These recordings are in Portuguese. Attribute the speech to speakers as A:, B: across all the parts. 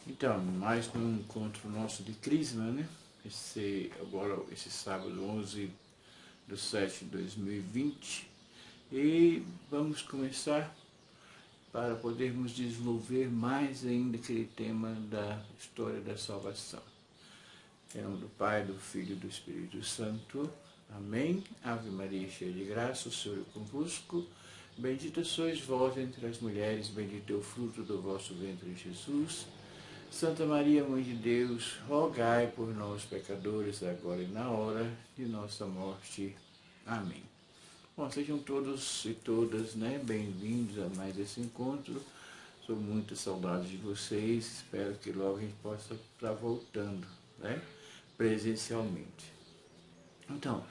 A: Então, mais um encontro nosso de Crisma, né? Esse sábado 11/7/2020. E vamos começar para podermos desenvolver mais ainda aquele tema da história da salvação. Em nome do Pai, do Filho e do Espírito Santo. Amém. Ave Maria, cheia de graça, o Senhor é convosco. Bendita sois vós entre as mulheres, bendito é o fruto do vosso ventre, Jesus. Santa Maria, Mãe de Deus, rogai por nós, pecadores, agora e na hora de nossa morte. Amém. Bom, sejam todos e todas, bem-vindos a mais esse encontro. Sou muito saudade de vocês, espero que logo a gente possa estar voltando, presencialmente. Então,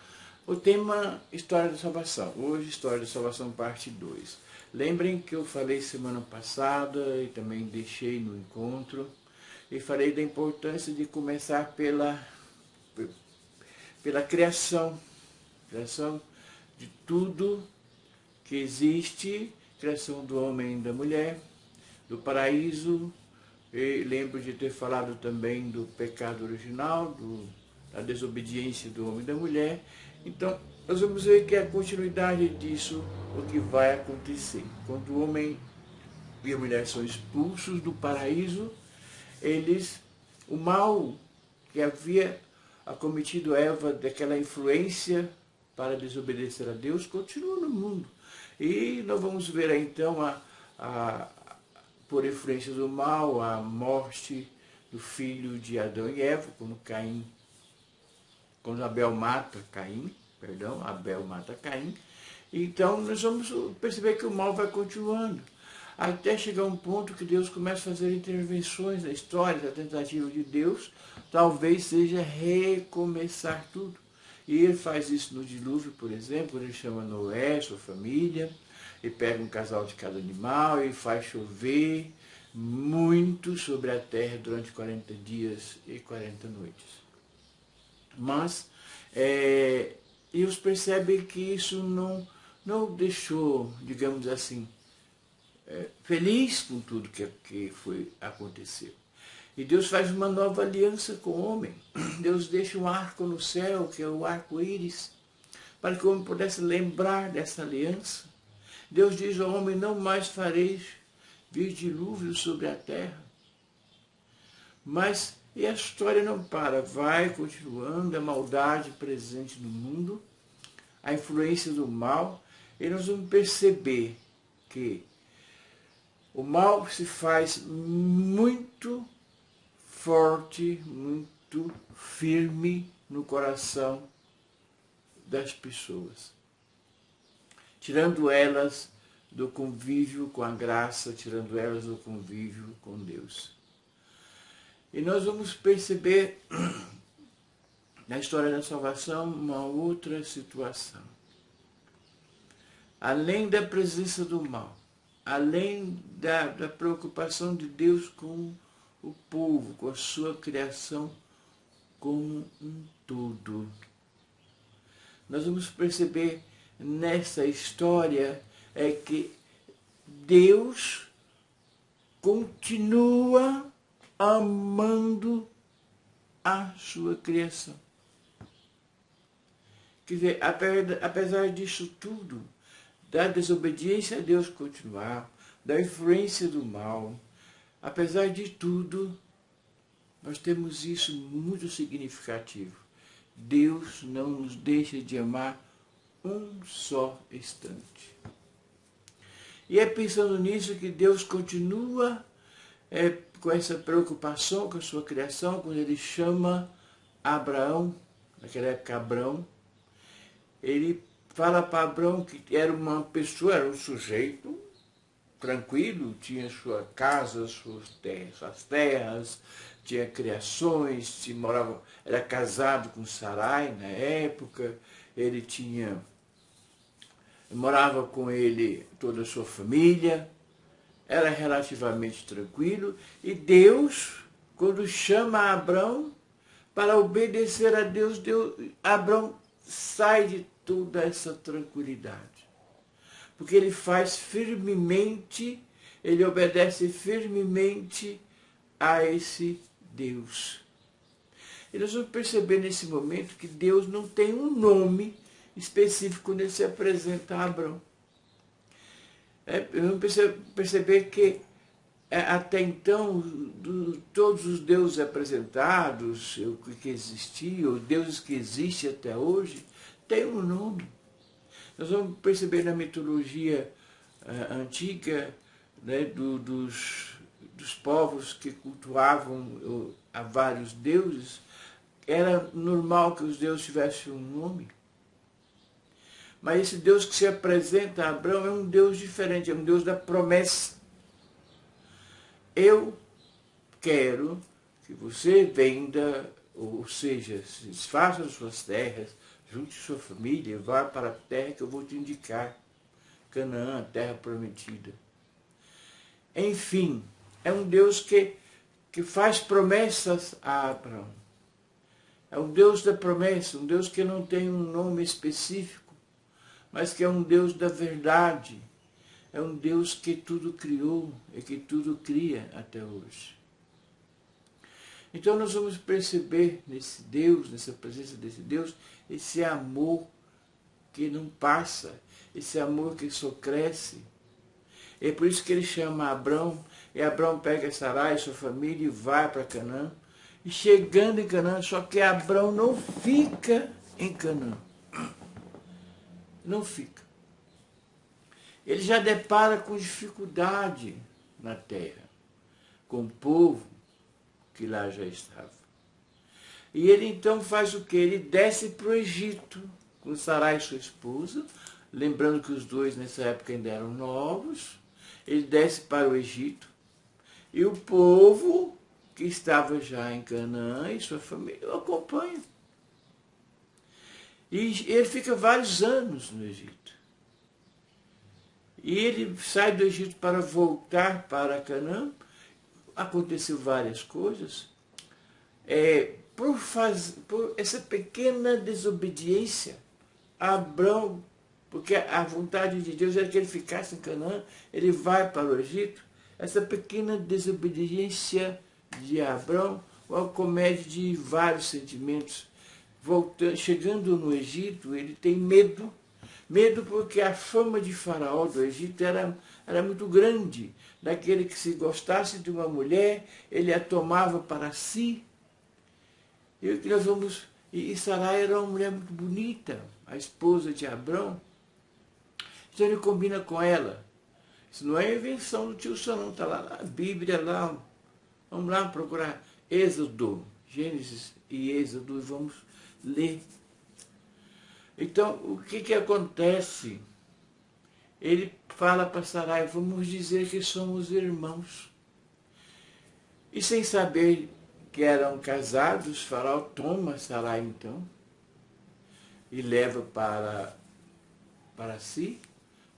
A: o tema História da Salvação. Hoje, História da Salvação, parte 2. Lembrem que eu falei semana passada e também deixei no encontro, e falei da importância de começar pela criação de tudo que existe, criação do homem e da mulher, do paraíso, e lembro de ter falado também do pecado original, da desobediência do homem e da mulher. Então, nós vamos ver que é a continuidade disso, o que vai acontecer. Quando o homem e a mulher são expulsos do paraíso, o mal que havia acometido Eva, daquela influência para desobedecer a Deus, continua no mundo. E nós vamos ver aí, então, por influência do mal, a morte do filho de Adão e Eva, quando Abel mata Caim. Então, nós vamos perceber que o mal vai continuando, até chegar um ponto que Deus começa a fazer intervenções na história. A tentativa de Deus talvez seja recomeçar tudo. E ele faz isso no dilúvio, por exemplo, ele chama Noé, sua família, e pega um casal de cada animal e faz chover muito sobre a terra durante 40 dias e 40 noites. Mas Deus percebe que isso não o deixou, digamos assim, feliz com tudo que aconteceu. E Deus faz uma nova aliança com o homem. Deus deixa um arco no céu, que é o arco-íris, para que o homem pudesse lembrar dessa aliança. Deus diz ao homem: não mais fareis vir dilúvio sobre a terra. Mas a história não para, vai continuando, a maldade presente no mundo, a influência do mal, e nós vamos perceber que o mal se faz muito forte, muito firme no coração das pessoas, tirando elas do convívio com a graça, tirando elas do convívio com Deus. E nós vamos perceber na história da salvação uma outra situação. Além da presença do mal, além da preocupação de Deus com o povo, com a sua criação como um todo, nós vamos perceber nessa história que Deus continua amando a sua criação. Quer dizer, apesar disso tudo, da desobediência a Deus continuar, da influência do mal, apesar de tudo, nós temos isso muito significativo. Deus não nos deixa de amar um só instante. E é pensando nisso que Deus continua com essa preocupação com a sua criação, quando ele chama Abraão, naquela época Abrão, ele fala para Abrão que era uma pessoa, era um sujeito tranquilo, tinha sua casa, suas terras, tinha criações, era casado com Sarai na época, morava com ele toda a sua família, era relativamente tranquilo, e Deus, quando chama Abrão para obedecer a Deus, Abrão sai de toda essa tranquilidade. Porque ele obedece firmemente a esse Deus. E nós vamos perceber nesse momento que Deus não tem um nome específico quando ele se apresenta a Abrão. Vamos perceber que até então, todos os deuses apresentados, o que existia, os deuses que existem até hoje, têm um nome. Nós vamos perceber na mitologia antiga, né, dos povos que cultuavam a vários deuses, era normal que os deuses tivessem um nome. Mas esse Deus que se apresenta a Abrão é um Deus diferente, é um Deus da promessa. Eu quero que você venda, ou seja, se desfaça das suas terras, junte sua família, vá para a terra que eu vou te indicar, Canaã, a terra prometida. Enfim, é um Deus que faz promessas a Abraão. É um Deus da promessa, um Deus que não tem um nome específico, mas que é um Deus da verdade. É um Deus que tudo criou e que tudo cria até hoje. Então nós vamos perceber nesse Deus, nessa presença desse Deus, esse amor que não passa, esse amor que só cresce. É por isso que ele chama Abrão, e Abrão pega Sarai e sua família e vai para Canaã. E chegando em Canaã, só que Abrão não fica em Canaã. Não fica. Ele já depara com dificuldade na terra, com o povo que lá já estava. E ele então faz o quê? Ele desce para o Egito, com Sarai, sua esposa, lembrando que os dois nessa época ainda eram novos. Ele desce para o Egito, e o povo que estava já em Canaã e sua família o acompanham. E ele fica vários anos no Egito. E ele sai do Egito para voltar para Canaã. Aconteceu várias coisas. Por essa pequena desobediência, Abrão, porque a vontade de Deus era que ele ficasse em Canaã, ele vai para o Egito. Essa pequena desobediência de Abrão o acomete de vários sentimentos. Chegando no Egito, ele tem medo. Medo porque a fama de Faraó do Egito era muito grande. Daquele que, se gostasse de uma mulher, ele a tomava para si. E Sarai era uma mulher muito bonita, a esposa de Abrão. Então ele combina com ela. Isso não é invenção do tio Sam, não. Está lá na Bíblia, lá. Vamos lá procurar Êxodo, Gênesis e Êxodo, e vamos ler. Então, o que acontece? Ele fala para Sarai, vamos dizer que somos irmãos. E sem saber que eram casados, Faraó toma Sarai então e leva para si,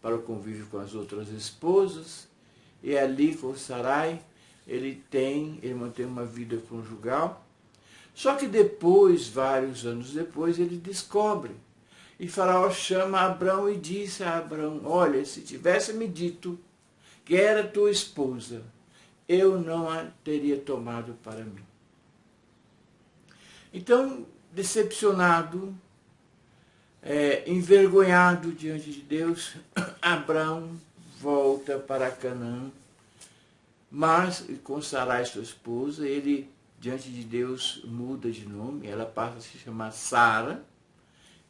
A: para o convívio com as outras esposas, e ali com Sarai ele mantém uma vida conjugal. Só que depois, vários anos depois, ele descobre. E Faraó chama Abrão e disse a Abrão, olha, se tivesse me dito que era tua esposa, eu não a teria tomado para mim. Então, decepcionado, envergonhado diante de Deus, Abrão volta para Canaã, mas com Sarai, sua esposa, ele, diante de Deus, muda de nome, ela passa a se chamar Sara,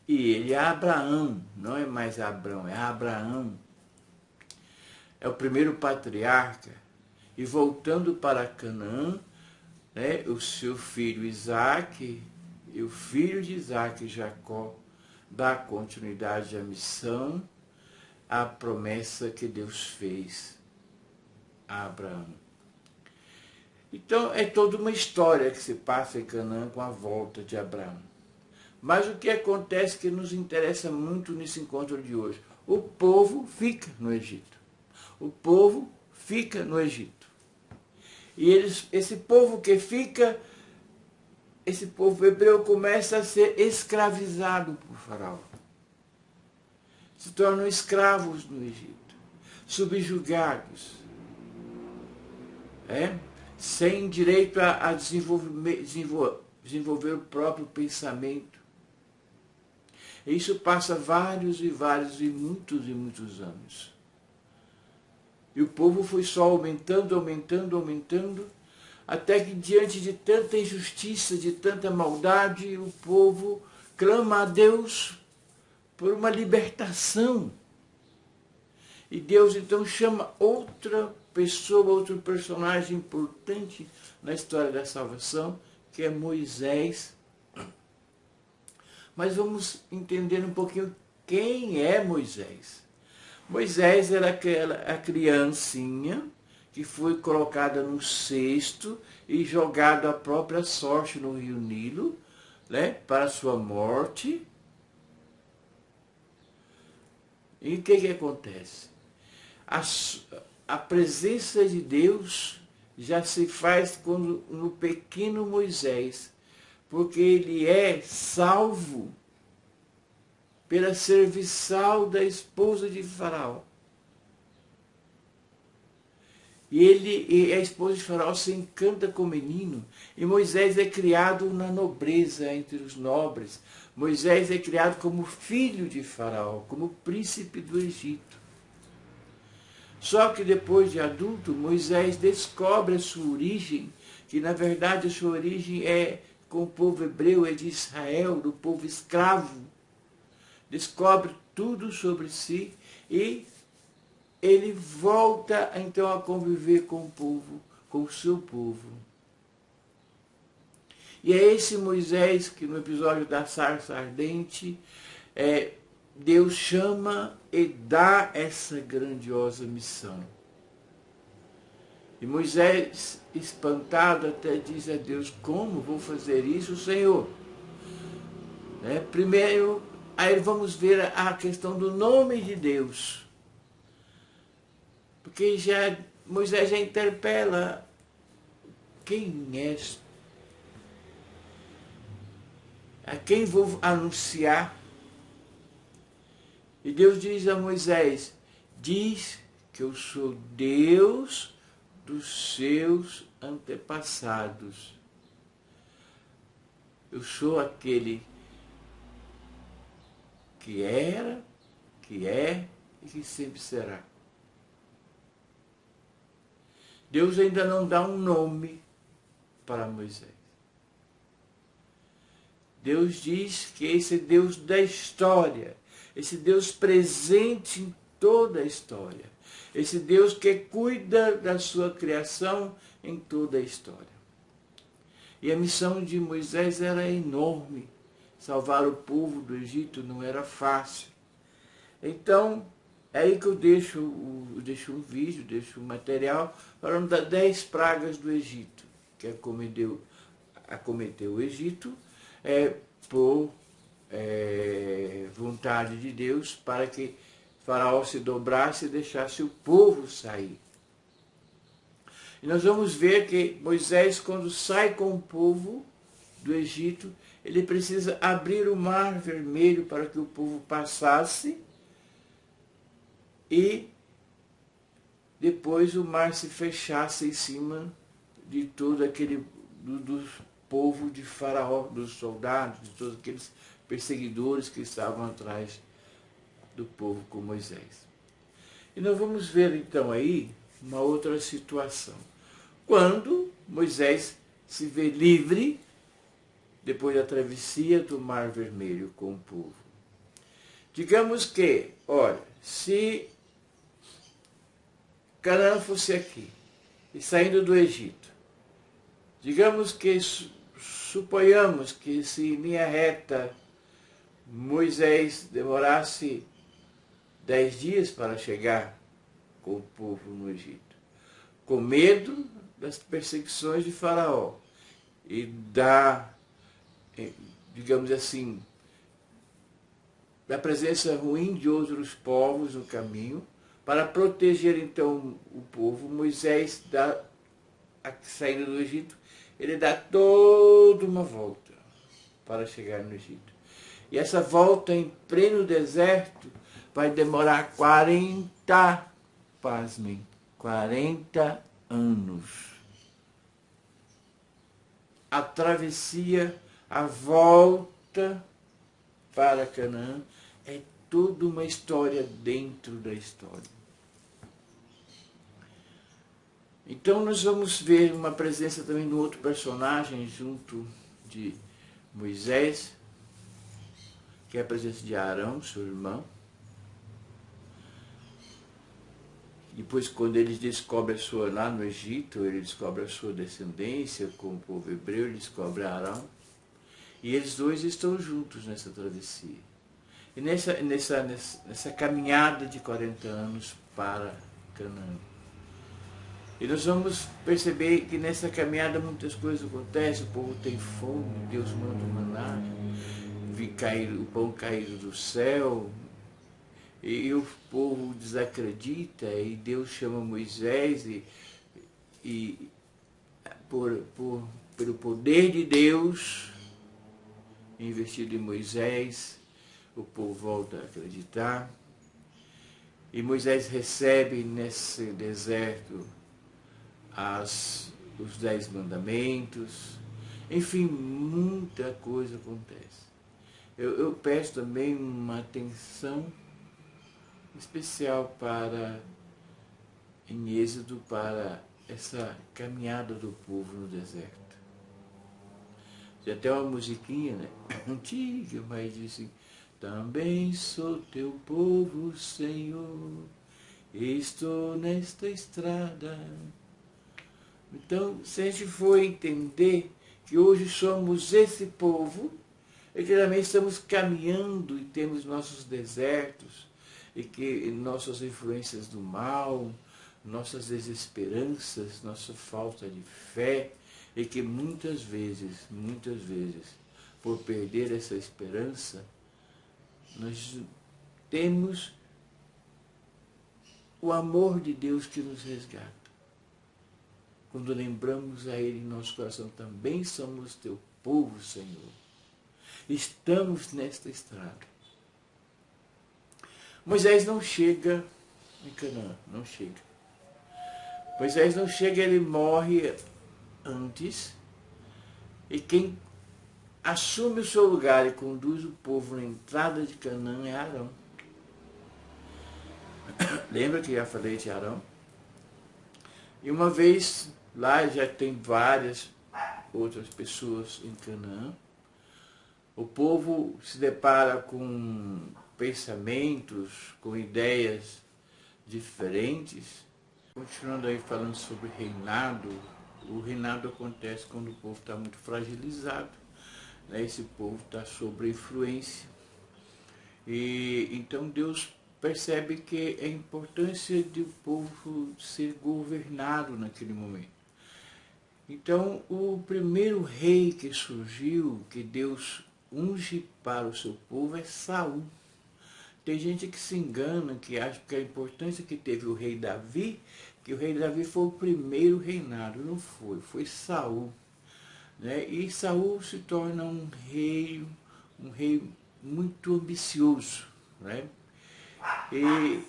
A: e ele é Abraão, não é mais Abrão, é Abraão. É o primeiro patriarca. E voltando para Canaã, né, o seu filho Isaque e o filho de Isaque, Jacó, dá continuidade à missão, à promessa que Deus fez a Abraão. Então é toda uma história que se passa em Canaã com a volta de Abraão. Mas o que acontece que nos interessa muito nesse encontro de hoje? O povo fica no Egito. O povo fica no Egito. E esse povo que fica, esse povo hebreu começa a ser escravizado por Faraó. Se tornam escravos no Egito, subjugados. sem direito a desenvolver o próprio pensamento. Isso passa vários e muitos anos. E o povo foi só aumentando, até que diante de tanta injustiça, de tanta maldade, o povo clama a Deus por uma libertação. E Deus então chama outra pessoa, outro personagem importante na história da salvação, que é Moisés. Mas vamos entender um pouquinho quem é Moisés. Moisés era a criancinha que foi colocada num cesto e jogada à própria sorte no rio Nilo, né, para sua morte. E o que acontece? A presença de Deus já se faz no pequeno Moisés, porque ele é salvo pela serviçal da esposa de Faraó. E a esposa de Faraó se encanta com o menino, e Moisés é criado na nobreza, entre os nobres. Moisés é criado como filho de Faraó, como príncipe do Egito. Só que depois de adulto, Moisés descobre a sua origem, que na verdade a sua origem é com o povo hebreu, é de Israel, do povo escravo. Descobre tudo sobre si e ele volta então a conviver com o povo, com o seu povo. E é esse Moisés que no episódio da sarça ardente, Deus chama e dá essa grandiosa missão. E Moisés, espantado, até diz a Deus: como vou fazer isso, Senhor? Primeiro, aí vamos ver a questão do nome de Deus. Porque Moisés já interpela: quem és? A quem vou anunciar? E Deus diz a Moisés: diz que eu sou Deus dos seus antepassados. Eu sou aquele que era, que é e que sempre será. Deus ainda não dá um nome para Moisés. Deus diz que esse Deus da história, esse Deus presente em toda a história, esse Deus que cuida da sua criação em toda a história. E a missão de Moisés era enorme. Salvar o povo do Egito não era fácil. Então, é aí que eu deixo um vídeo, deixo um material falando das 10 pragas do Egito, que acometeu o Egito por vontade de Deus, para que Faraó se dobrasse e deixasse o povo sair. E nós vamos ver que Moisés, quando sai com o povo do Egito, ele precisa abrir o mar vermelho para que o povo passasse, e depois o mar se fechasse em cima de todo aquele do povo de Faraó, dos soldados, de todos aqueles perseguidores que estavam atrás do povo com Moisés. E nós vamos ver então aí uma outra situação. Quando Moisés se vê livre, depois da travessia do Mar Vermelho com o povo. Digamos que, olha, se Canaã fosse aqui, e saindo do Egito, digamos que, suponhamos que se em linha reta Moisés demorasse 10 dias para chegar com o povo no Egito, com medo das perseguições de Faraó e digamos assim, da presença ruim de outros povos no caminho, para proteger então o povo, Moisés, saindo do Egito, ele dá toda uma volta para chegar no Egito. E essa volta em pleno deserto vai demorar 40 anos. a travessia, a volta para Canaã, é toda uma história dentro da história. Então nós vamos ver uma presença também de outro personagem junto de Moisés, que é a presença de Arão, seu irmão. Depois, quando ele descobre lá no Egito, ele descobre a sua descendência com o povo hebreu, ele descobre Arão. E eles dois estão juntos nessa travessia. E nessa caminhada de 40 anos para Canaã. E nós vamos perceber que nessa caminhada muitas coisas acontecem, o povo tem fome, Deus manda o maná, o pão caído do céu, e o povo desacredita, e Deus chama Moisés, e pelo poder de Deus investido em Moisés, o povo volta a acreditar. E Moisés recebe nesse deserto os 10 mandamentos. Enfim, muita coisa acontece. Eu peço também uma atenção especial em Êxodo, para essa caminhada do povo no deserto. Tem até uma musiquinha, né, antiga, mas diz assim: também sou teu povo, Senhor, estou nesta estrada. Então, se a gente for entender que hoje somos esse povo, e que também estamos caminhando e temos nossos desertos, e que nossas influências do mal, nossas desesperanças, nossa falta de fé, e que muitas vezes, por perder essa esperança, nós temos o amor de Deus que nos resgata. Quando lembramos a Ele em nosso coração, também somos teu povo, Senhor. Estamos nesta estrada. Moisés não chega em Canaã, não chega. Moisés não chega, ele morre antes. E quem assume o seu lugar e conduz o povo na entrada de Canaã é Arão. Lembra que já falei de Arão? E uma vez, lá já tem várias outras pessoas em Canaã. O povo se depara com pensamentos, com ideias diferentes. Continuando aí falando sobre reinado, o reinado acontece quando o povo está muito fragilizado, né? Esse povo está sob influência. E então Deus percebe que a importância de o povo ser governado naquele momento. Então, o primeiro rei que surgiu, que Deus unge para o seu povo, é Saul. Tem gente que se engana, que acha que a importância que teve o rei Davi, que o rei Davi foi o primeiro reinado. Não foi, foi Saul. Né? E Saul se torna um rei muito ambicioso. Né? E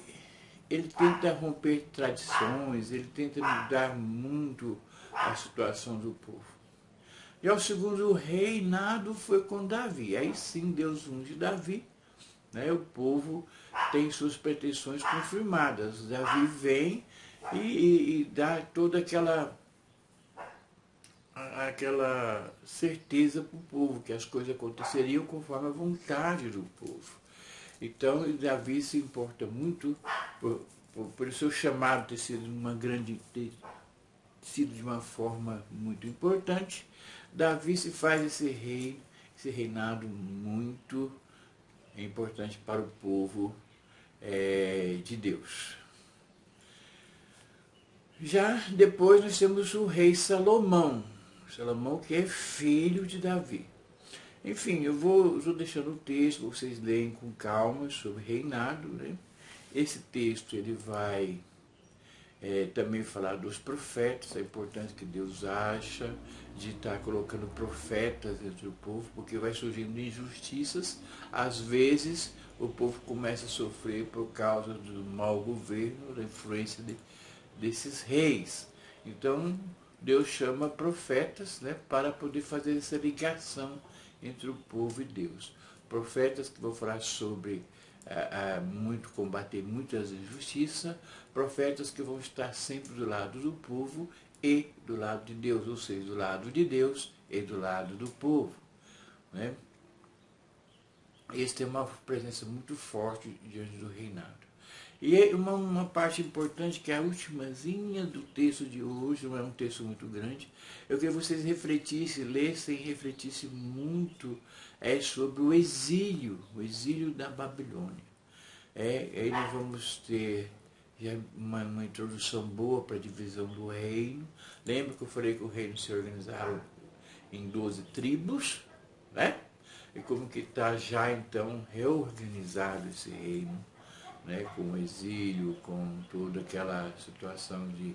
A: ele tenta romper tradições, ele tenta mudar muito a situação do povo. E ao segundo reinado foi com Davi. Aí sim Deus unge Davi, né? O povo tem suas pretensões confirmadas. Davi vem e dá toda aquela certeza para o povo, que as coisas aconteceriam conforme a vontade do povo. Então Davi se importa muito por o seu chamado ter sido de uma forma muito importante. Davi se faz esse reinado muito importante para o povo de Deus. Já depois nós temos o rei Salomão, que é filho de Davi. Enfim, eu vou deixando o texto para vocês lerem com calma sobre reinado. Né? Esse texto ele vai também falar dos profetas, a importância que Deus acha de estar colocando profetas entre o povo, porque vai surgindo injustiças. Às vezes o povo começa a sofrer por causa do mau governo, da influência desses reis. Então Deus chama profetas, né, para poder fazer essa ligação entre o povo e Deus. Profetas que vão falar sobre muito combater muitas injustiças, profetas que vão estar sempre do lado do povo e do lado de Deus, ou seja, do lado de Deus e do lado do povo, né? Esse tem uma presença muito forte diante do reinado. E uma parte importante, que é a ultimazinha do texto de hoje, não é um texto muito grande, eu queria que vocês refletissem, lessem e refletissem muito sobre o exílio da Babilônia. Aí nós vamos ter já uma introdução boa para a divisão do reino. Lembra que eu falei que o reino se organizaram em 12 tribos, né? E como que está já então reorganizado esse reino, né, com o exílio, com toda aquela situação de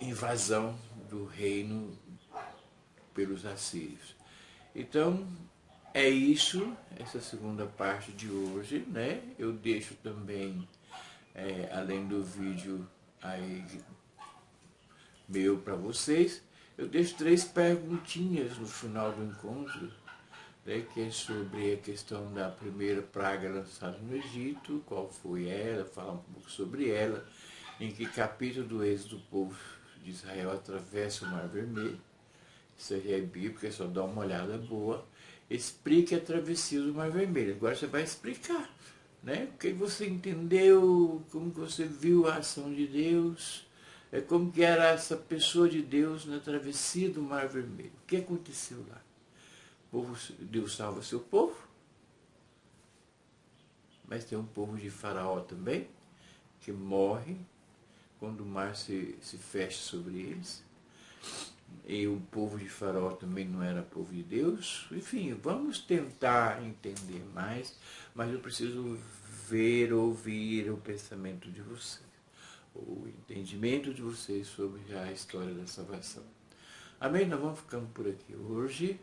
A: invasão do reino pelos assírios. Então, é isso, essa segunda parte de hoje, né? Eu deixo também, além do vídeo aí meu para vocês, eu deixo 3 perguntinhas no final do encontro, né, que é sobre a questão da primeira praga lançada no Egito, qual foi ela, falar um pouco sobre ela, em que capítulo do Êxodo do povo de Israel atravessa o Mar Vermelho. Isso aí é bíblico, é só dar uma olhada boa. Explique a travessia do Mar Vermelho. Agora você vai explicar, né? O que você entendeu, como você viu a ação de Deus, como que era essa pessoa de Deus na travessia do Mar Vermelho. O que aconteceu lá? Deus salva seu povo, mas tem um povo de Faraó também, que morre quando o mar se fecha sobre eles. E o povo de Faraó também não era povo de Deus. Enfim, vamos tentar entender mais, mas eu preciso ouvir o pensamento de vocês, o entendimento de vocês sobre a história da salvação. Amém? Nós vamos ficando por aqui hoje,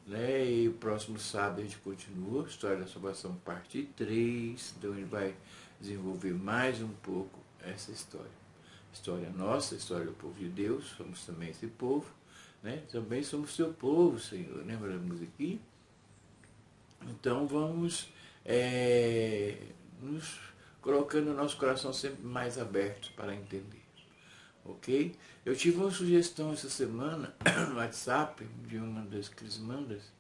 A: né? E o próximo sábado a gente continua, História da Salvação, parte 3. Então ele vai desenvolver mais um pouco essa história. História nossa, história do povo de Deus, somos também esse povo, né? Também somos seu povo, Senhor. Lembra da musiquinha? Então vamos nos colocando o nosso coração sempre mais aberto para entender. Ok? Eu tive uma sugestão essa semana no WhatsApp de uma das crismandas,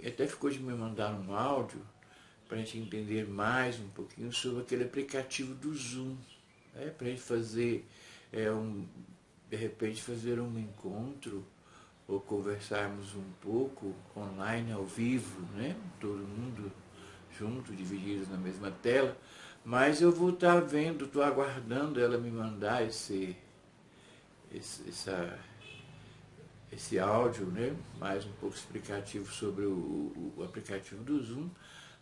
A: até ficou de me mandar um áudio para a gente entender mais um pouquinho sobre aquele aplicativo do Zoom, para a gente fazer, de repente, fazer um encontro ou conversarmos um pouco online, ao vivo, né? Todo mundo junto, divididos na mesma tela. Mas eu vou estar vendo, estou aguardando ela me mandar esse áudio, né? Mais um pouco explicativo sobre o aplicativo do Zoom.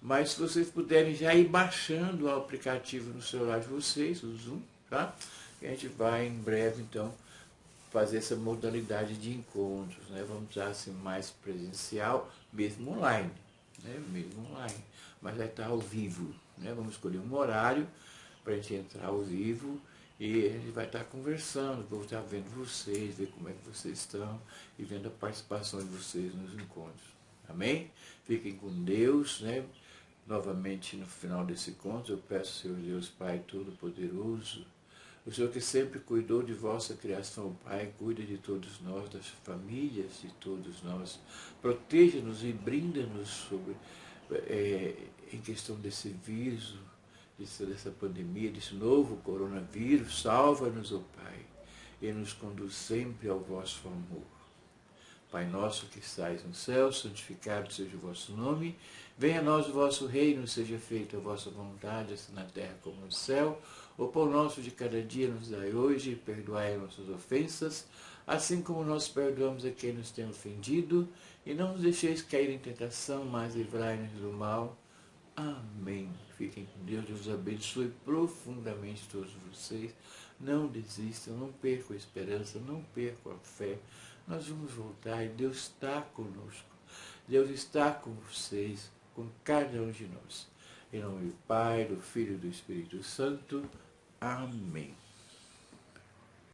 A: Mas se vocês puderem já ir baixando o aplicativo no celular de vocês, o Zoom, tá? A gente vai em breve, então, fazer essa modalidade de encontros, né? Vamos usar assim mais presencial, mesmo online, né? Mesmo online, mas vai estar ao vivo, né? Vamos escolher um horário para a gente entrar ao vivo e a gente vai estar conversando, vou estar vendo vocês, ver como é que vocês estão e vendo a participação de vocês nos encontros. Amém? Fiquem com Deus, né? Novamente, no final desse encontro, eu peço, Senhor Deus Pai Todo-Poderoso, o Senhor que sempre cuidou de vossa criação, Pai, cuida de todos nós, das famílias de todos nós, proteja-nos e brinda-nos sobre, em questão desse vírus, dessa pandemia, desse novo coronavírus, salva-nos, ó Pai, e nos conduz sempre ao vosso amor. Pai nosso que estais no céu, santificado seja o vosso nome, venha a nós o vosso reino, seja feita a vossa vontade, assim na terra como no céu. O pão nosso de cada dia nos dai hoje, perdoai as nossas ofensas, assim como nós perdoamos a quem nos tem ofendido, e não nos deixeis cair em tentação, mas livrai-nos do mal. Amém. Fiquem com Deus, Deus abençoe profundamente todos vocês. Não desistam, não percam a esperança, não percam a fé. Nós vamos voltar e Deus está conosco. Deus está com vocês, com cada um de nós. Em nome do Pai, do Filho e do Espírito Santo. Amém.